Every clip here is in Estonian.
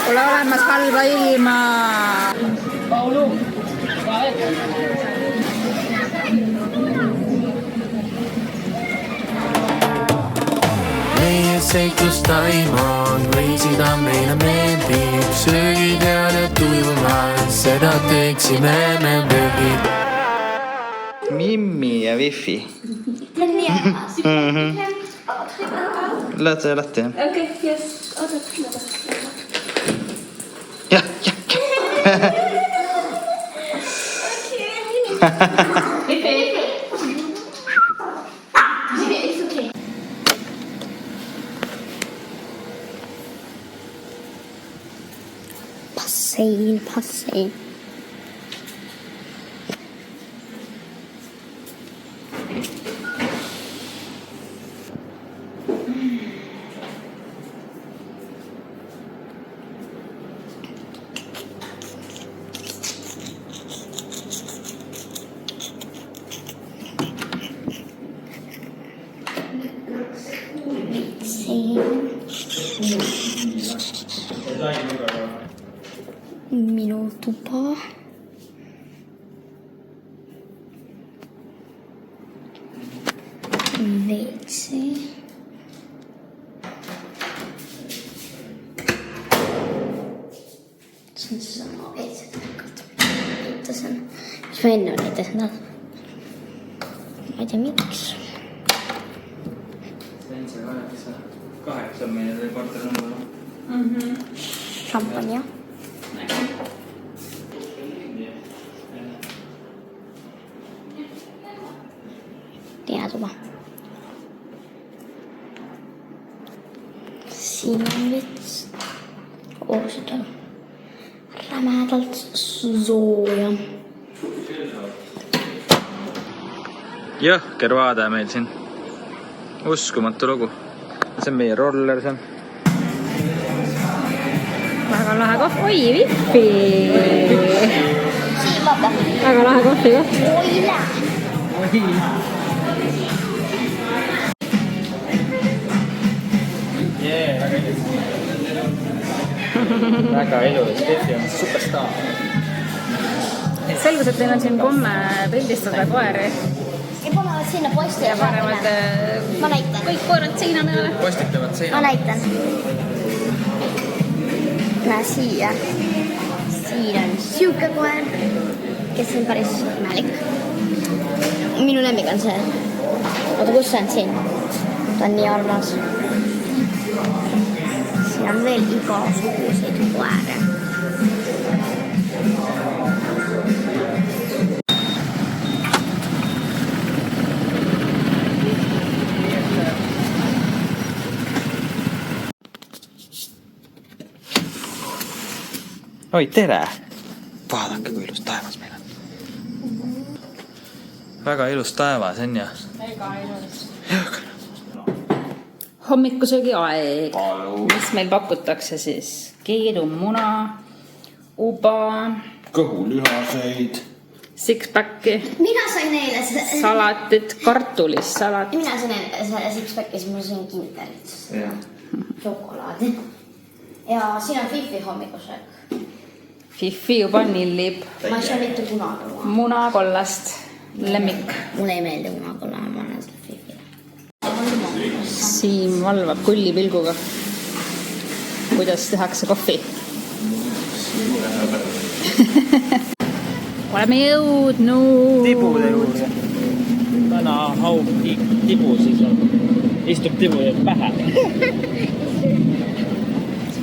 Pole olemas halba ilma. Paulu. Meie seiklustaim on võisida meile meeldib. Söögid head ja tujumad, seda teeksime me veelgi. Mimmi ja Wifi. Lähed lahti, jah? Okei, yes. Oodad. Jah. Passein. Minu tuba. WC. See on seesama WC. Näitasin. Mis ma enne näitasin? Ma ei tea, miks. 8 meie korternumber. Šampanja. Teine tuba. Siin on vits. Seda rämedalt sooja. Jõhker vaade meil siin. Uskumatu lugu. See on meie roller seal. Väga lahe kohv. Oi, Wifi. Siin vaata. Väga lahe kohvi koht. Oile. Väga ilus. Steffi on superstar. Selgus, et teil on siin komme pildistada koeri. Ja panevad sinna posti ja Panevad ma näitan. kõik koerad seina peale. Postitavad Ma seina. näitan. Näe siia. Siin on siuke koer, kes on päris imelik. Minu lemmik on see. Oota, kus see on siin? Ta on nii armas. Siin on veel igasuguseid koere. Oi, tere! Vaadake, kui ilus taevas meil on. Väga ilus taevas on ja. Väga ilus. Hommikusöögi aeg. Mis meil pakutakse siis? Keedumuna, uba, Kõhulihaseid. six-packi, Mina sain neile salatit, kartulissalat. Mina sain neile six-packis, ma sain kinterit. Šokolaadi. Ja siin on Fifi hommikusöök. Fifi juba nillib. Ma ei saa mitte kunagi luua. Muna kollast. Lemmik. Mulle ei meeldi kunagi, ma annan seda Fifile. Siim valvab kullipilguga. Kuidas tehakse kohvi? Oleme jõudnud. Tibude juurde. Täna haug tibu siis on. Istub tibu ja pähe.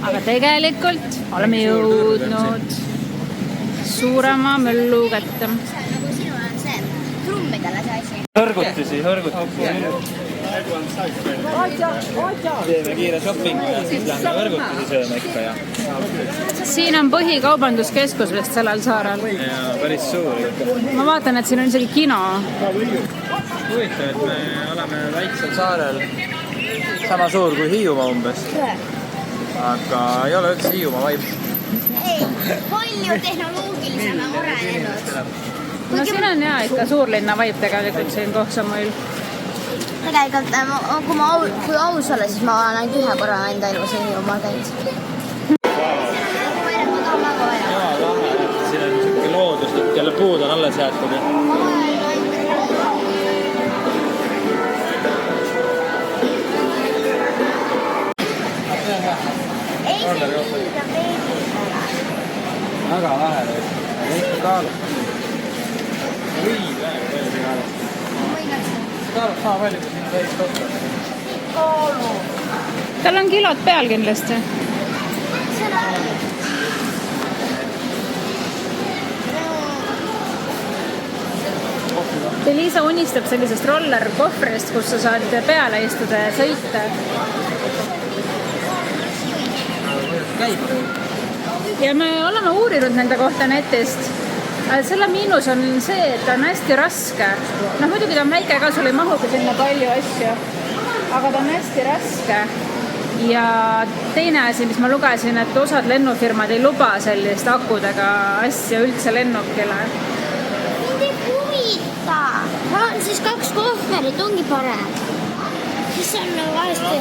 Aga tegelikult oleme jõudnud suurema möllu kätte. Nagu sinul on see trummidele see asi. Hõrgutusi. Teeme kiire shoppingu ja siis lähme hõrgutusi sööme ikka ja. Siin on põhikaubanduskeskus vist sellel saarel. Ja päris suur. Ma vaatan, et siin on isegi kino. Huvitav, et me oleme väiksel saarel. Sama suur kui Hiiumaa umbes. Aga ei ole üldse Hiiumaa vaib. Ei, palju tehnoloogilisem arenenud. No siin on hea ikka suurlinna vibe tegelikult siin Kohsamuil. Tegelikult, kui aus olla, siis ma olen ainult ühe korra enda elus Hiiumaal käinud. Jaa, lahe. Siin on siuke loodus, et jälle puud on alles jäetud. Ei, see liiga veidi. Väga lahe. Ikka kaalub. Või väga palju kaalub. Kaalub sama palju, kui siin veidi kohta. Kaalub. Tal on kilod peal kindlasti. Liisa unistab sellisest rollerkohvrist, kus sa saad peale istuda ja sõita. Ja me oleme uurinud nende kohta netist. Selle miinus on see, et ta on hästi raske. Muidugi ta on väike ka, sul ei mahugi sinna palju asju. Aga ta on hästi raske. Ja teine asi, mis ma lugesin, et osad lennufirmad ei luba sellist akudega asja üldse lennukile. Mind ei huvita. On siis 2 kohverit, ongi parem. Siis on vahesti...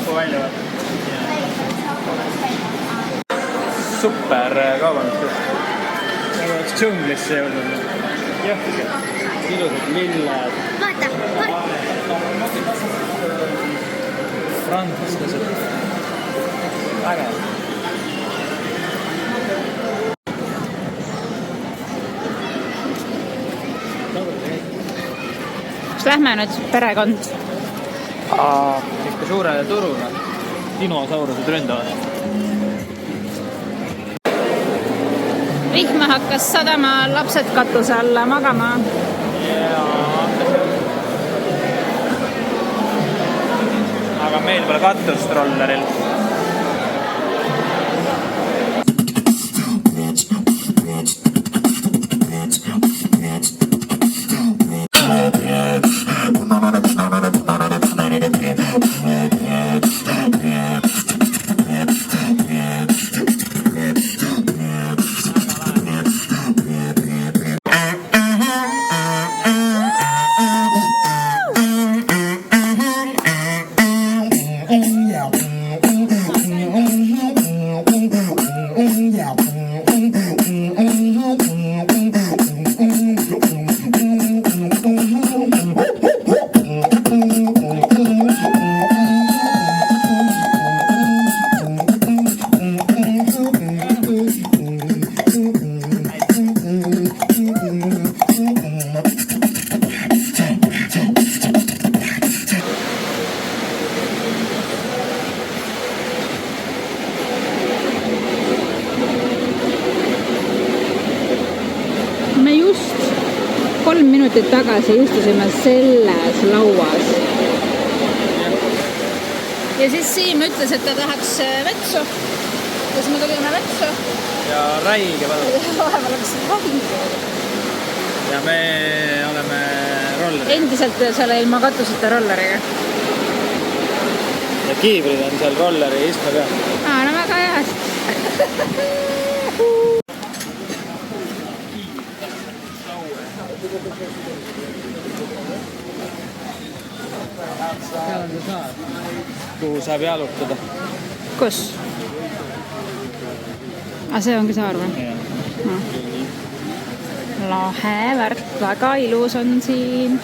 Super kaubandus. Nagu oleks džunglisse jõudnud. Jah, ilusad lilled. Vaata. Prantlased. Väga. Kas lähme nüüd perekond? Ikka suurele turule. Dinosaurused ründavad. Vihma hakkas sadama, lapsed katuse alla magama. Aga meil pole katust rolleril. Me just 3 minutit tagasi istusime selles lauas. Ja siis Siim ütles, et ta tahaks vetsu. Ja siis me tulime vetsu. Ja räige valu. Vahepeal oleks räige. Ja me oleme rolleri. Endiselt seal ilma katuseta rolleriga. Ja kiivrid on seal rolleri istme peal. No väga hea. Seal on see saar, kuhu saab jalutada. Kus? See ongi saar või? No. Lahe värk, väga ilus on siin.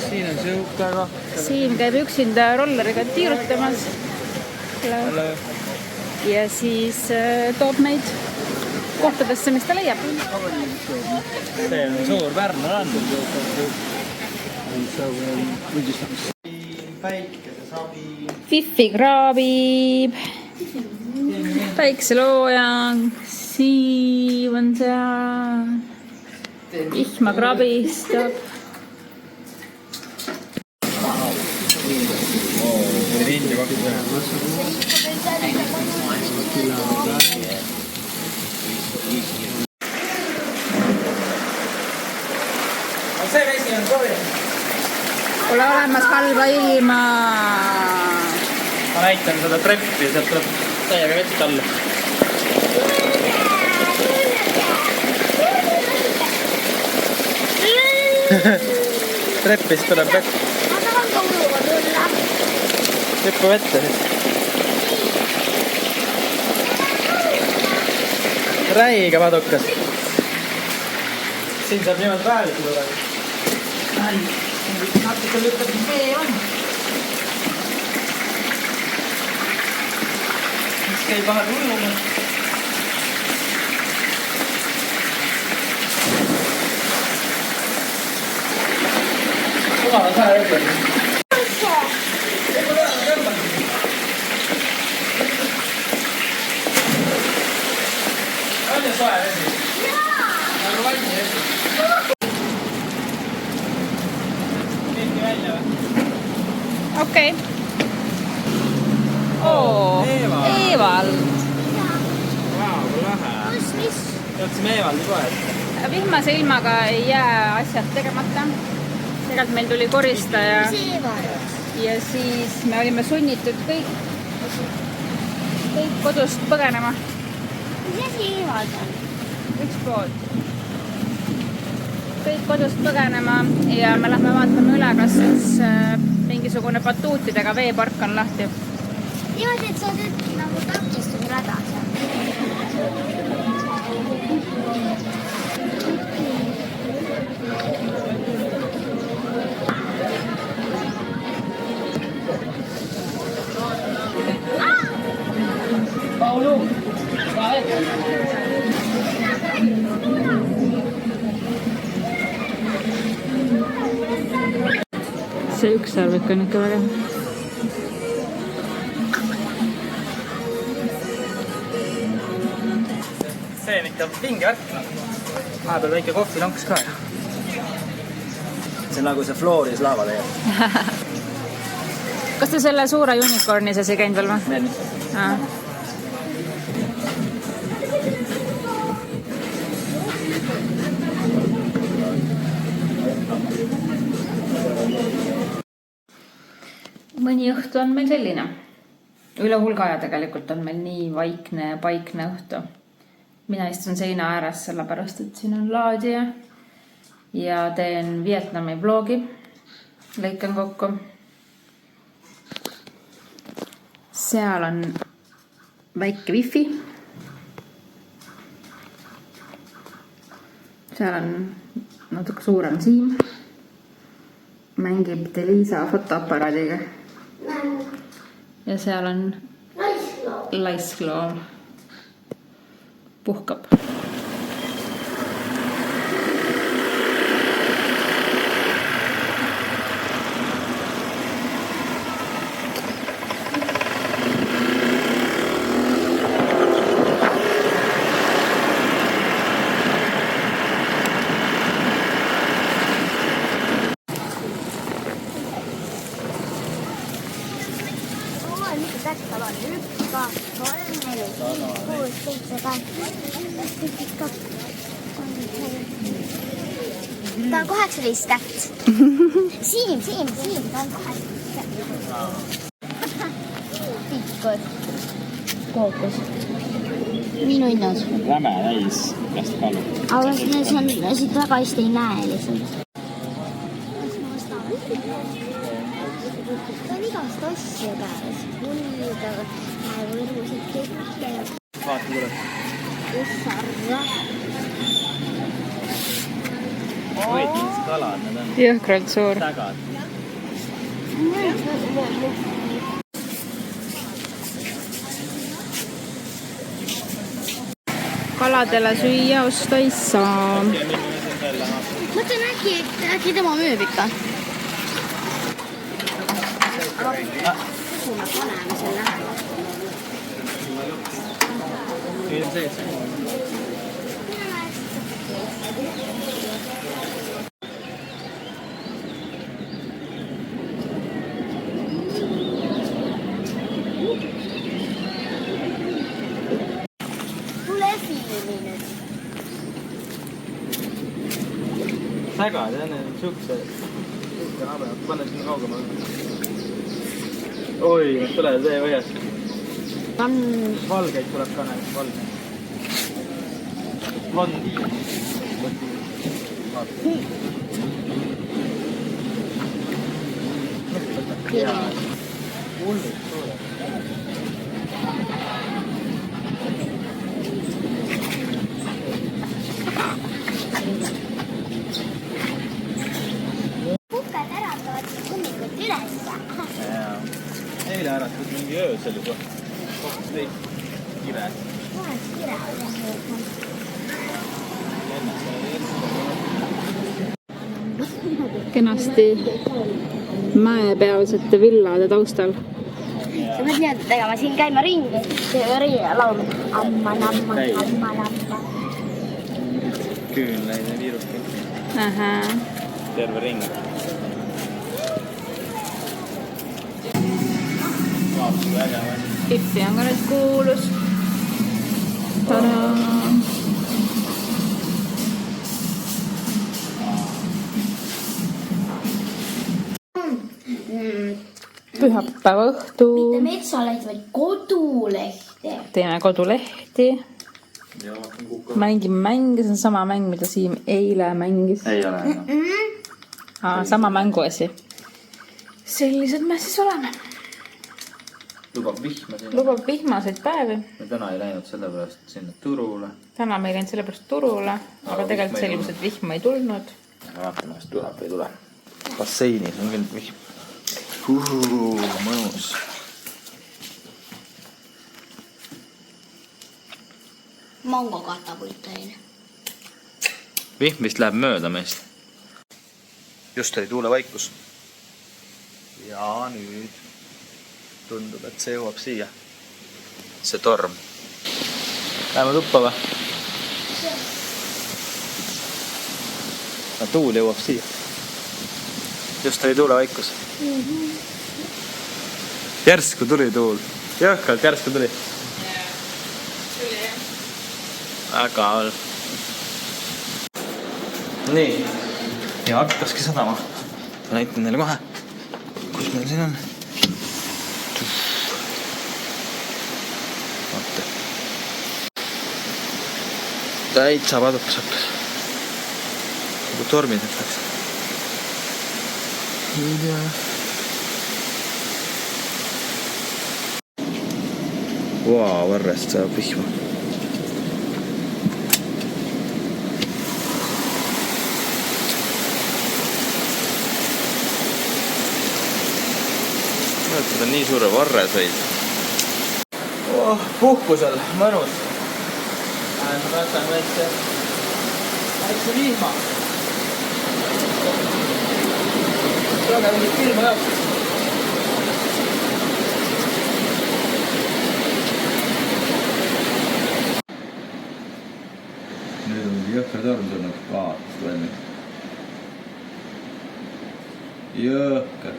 Siin on siuke koht. Siim käib üksinda rolleriga tiirutamas. Ja siis toob meid kohtadesse, mis ta leiab. See on suur Pärnu rand. Fifi kraabib. Päikseloojang. Siim on seal. Ihma krabistab. See vesi on sooja. Pole olemas halba ilma. Ma näitan seda treppi, sealt tuleb täiega vett alla. Treppis tuleb vett. Ma tahan ka uluga tulla. Hüppa vette siis. Räiga padukas. Siin saab niimoodi päeviti tulla. Natuke lükkab vee on. Mis käib vahel ujumas. Kuva on saja ümber. On ju soe vesi? Jaa! Nagu vanni vesi. Keegi välja või? Okei. Oo, Eevald. Vau, kui lahe. Mis? Jõudsime Eevaldi poed. Vihmase ilmaga ei jää asjad tegemata. Tegelikult meil tuli koristaja ja siis me olime sunnitud kõik kodust põgenema. Mis asi Eevald on? Üks pool. Kõik kodust põgenema ja me lähme vaatame üle, kas siis mingisugune batuutidega veepark on lahti. Niimoodi, et sa teed nagu takistusrada seal. Paulu! See ükssarvik on ikka väga. See on ikka pinge värk. Vahepeal väike kohvilonks ka. See on nagu see Flooris laava leiab. Kas te selle suure unicorni sees ei käinud veel või? Veel. Mõni õhtu on meil selline. Üle hulga aja tegelikult on meil nii vaikne ja paikne õhtu. Mina istun seina ääres sellepärast, et siin on laadija ja teen Vietnami vlogi. Lõikan kokku. Seal on väike wifi. Seal on natuke suurem Siim. Mängib Delisa fotoaparaadiga. Ja seal on laiskloom. Puhkab. Ta on 18 kätt. Siim, ta on 18 kätt. Pikkud. Kookus. Nii nunnas. Räme täis käest kalu. Aga see on siit väga hästi ei näe lihtsalt. Ta on igast asju käes. Kulda, võrusid, kõike. Vaata kuule. Sarra. Oi, mis kalad need on. Jõhkralt suur. Tagad. Kaladele süüa osta ei saa. Mõtlen äkki tema müüb ikka. Kuhu me paneme selle? Tule filmi nüüd. Sägad, jah, need siukse nabe, panne sinna kaugemale. Oi, need tulevad veevõiast. Valgeid tuleb ka näed, valgeid. Blondiin. Hullult suured. Kukad äratavad hommikut üles. Eile äratas mingi öösel juba. 12 kire. Kire. Kenasti mäepealsete villade taustal. Sa pead niimoodi tegema, siin käima ringi ja laulma. Amma, namma, amma, namma. Küünlaid ja viiruski. Terve ring. Vaata väga või. Pippi on ka nüüd kuulus. Tadaa! Pühapäeva õhtu. Mitte metsaleht, vaid kodulehte. Teeme kodulehti. Mängime mänge, see on sama mäng, mida Siim eile mängis. Ei ole enam. Sama mänguasi. Sellised me siis oleme. Lubab vihma sinna. Lubab vihmaseid päevi. Me täna ei läinud sellepärast sinna turule. Täna me ei läinud sellepärast turule, aga tegelikult selgus, et vihma ei tulnud. Vaatame, kas tuleb või ei tule. Basseinis on küll vihm. Mõnus. Mango katapultaine. Vihm vist läheb mööda meist. Just oli tuulevaikus. Ja nüüd tundub, et see jõuab siia. See torm. Läheme tuppa või? Tuul jõuab siia. Just oli tuulevaikus. Järsku tuli tuul. Jõhkalt järsku tuli. Väga all. Nii. Ja hakkaski sadama. Ma näitan neile kohe. Kus meil siin on? Vaata. Täitsa padukas hakkas. Nagu tormid läks. Ei tea. Varrest saab vihma. Seda on nii suure varre sõid. Puhkusel, mõnus. Ma võtan väikse vihma. Praegu mingit filma jaoks. Nüüd on jõhker torm tulnud. Vaatast välja. Jõhker.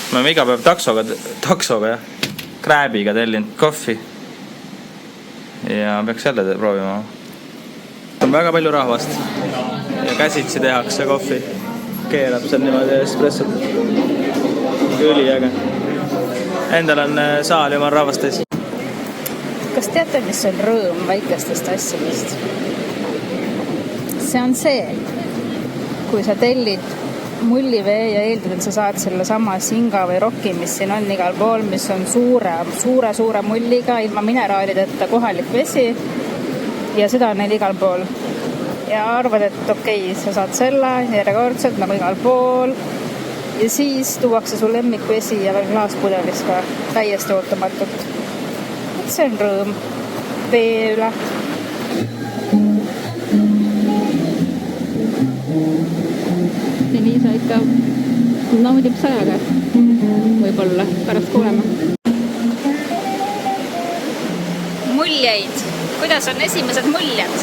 Me oleme iga päev taksoga ja krääbiga tellinud kohvi. Ja peaks jälle proovima. On väga palju rahvast. Ja käsitsi tehakse kohvi. Keerab seal niimoodi espressot. Üliäge. Endal on saal jumal rahvast täis. Kas teate, mis on rõõm väikestest asjadest? See on see, kui sa tellid mullivee ja eeldad, et sa saad selle sama singa või roki, mis siin on igal pool, mis on suure mulliga, ilma mineraalideta kohalik vesi ja seda on neil igal pool. Ja arvad, et okei, sa saad selle järjekordselt nagu igal pool ja siis tuuakse su lemmikvesi ja veel klaaspudelis ka täiesti ootamatult. Et see on rõõm vee üle. Ja nii sa ikka naudib sajaga. Võib-olla pärast kuulema. Muljeid. Kuidas on esimesed muljad?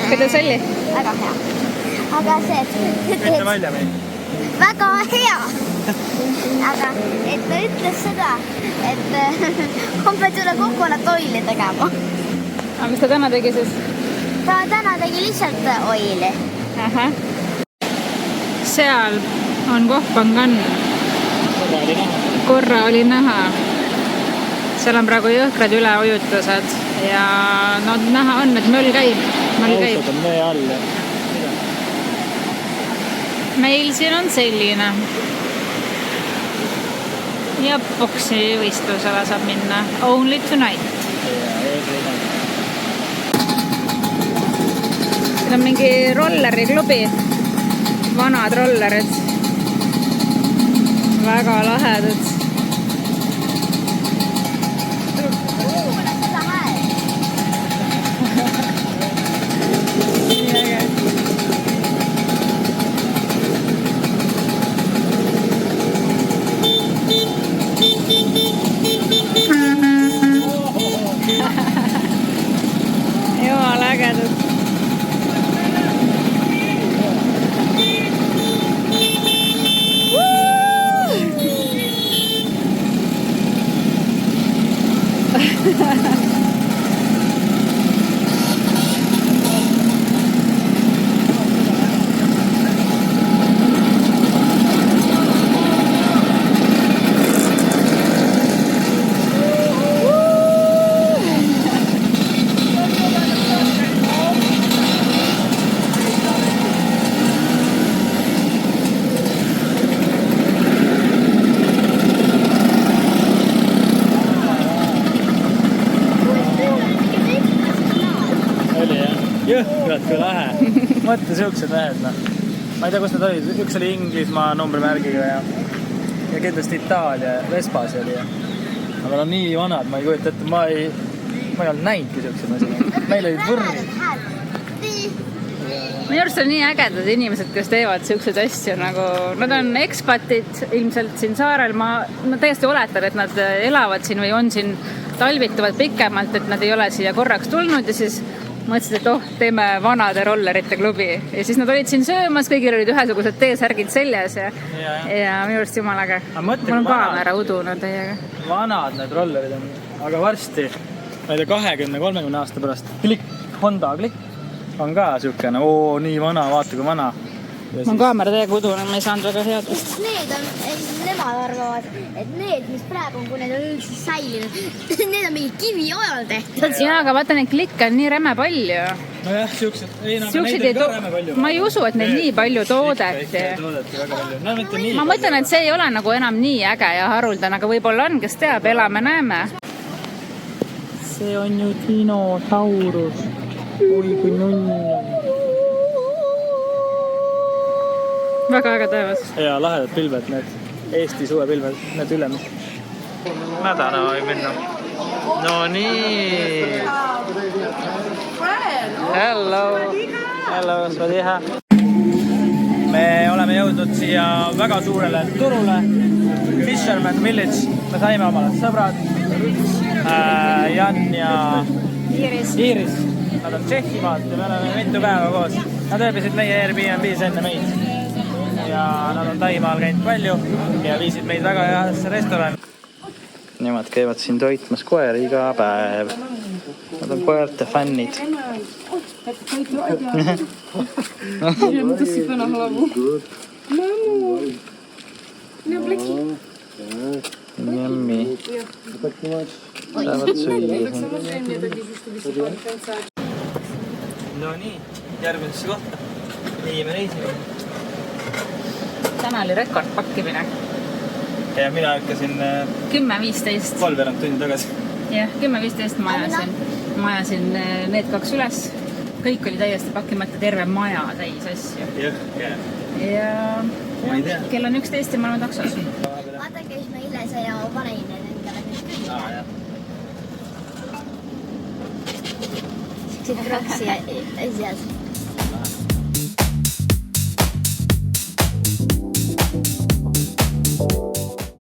Kuidas oli? Väga hea. Aga see, Mitte välja meil. väga hea. Aga et ta ütles seda, et homme tule kokonat oili tegema. Aga mis ta täna tegi siis? Ta täna tegi lihtsalt oili. Aha. Seal on Kohpangan. Korra oli näha. Seal on praegu jõhkrad üleujutused ja no näha on, et möll käib. Autod on mee all. meil siin on selline. Ja boksivõistlusele saab minna. Only tonight. Siin on mingi rolleriklubi. Vanad rollerid. Väga lahedad. Jumala ägedad. Jõhkralt kui lahe. Mõtle siuksed mehed, noh. Ma ei tea, kus nad olid. Üks oli Inglismaa numbrimärgiga ja kindlasti Itaalia Vespas oli. Aga on nii vanad, ma ei kujuta ette. Ma ei olnud näinudki siuksed asjad. Meil olid võrrid. Minu arust on nii ägedad inimesed, kes teevad siukseid asju nagu... Nad on ekspatid ilmselt siin saarel. Ma täiesti oletan, et nad elavad siin või on siin talvituvad pikemalt, et nad ei ole siia korraks tulnud ja siis mõtlesid, et teeme vanade rollerite klubi. Ja siis nad olid siin söömas, kõigil olid ühesugused teesärgid seljas ja minu arust jumal äge. Mul on kaamera udunud teiega. Vanad need rollerid on, aga varsti, ma ei tea, 20-30 aasta pärast Honda Klikk on ka siukene, nii vana, vaata kui vana. Ma on kaamera teiega udunud, ma ei saanud väga head vist. Nemad arvavad, et need, mis praegu on, kui need on üldse säilinud, need on mingi kivi ajal tehtud. Jaa, aga vaata, neid klikke on nii räme palju. Nojah, siuksed. Neid on ka räme palju. Ma ei usu, et neid nii palju toodeti. Ma mõtlen, et see ei ole nagu enam nii äge ja haruldane, aga võib-olla on, kes teab, elame, näeme. See on ju dinosaurus. Oi, kui null. Väga äge taevas. Ja lahedad pilved, need Eesti suvepilved, need ülemid. Mädana võib minna. No nii. Hello. Hello, svadiha. Me oleme jõudnud siia väga suurele turule. Fisherman Village. Me saime omale sõbrad. Jan ja Iiris. Nad on Tšehhimaalt ja me oleme mitu päeva koos. Nad ööbisid meie Airbnb's enne meid. Ja nad on Taimaal käinud palju ja viisid meid väga heasse restorani. Nemad käivad siin toitmas koeri iga päev. Nad on koerte fännid. Njemmi. Saavad süüa. No nii, järgmisesse kohta. Nii me reisime. Täna oli rekordpakkimine. Ja mina hakkasin 10-15. Kolverand tundi tagasi. Jah, 10-15 ma ajasin need kaks üles. Kõik oli täiesti pakkimata, terve maja täis asju. Ja kell on 11 ja ma olen taksos. Vaata, käis me Ilese ja panein endale nüüd küll. Siukseid kraksi asjad.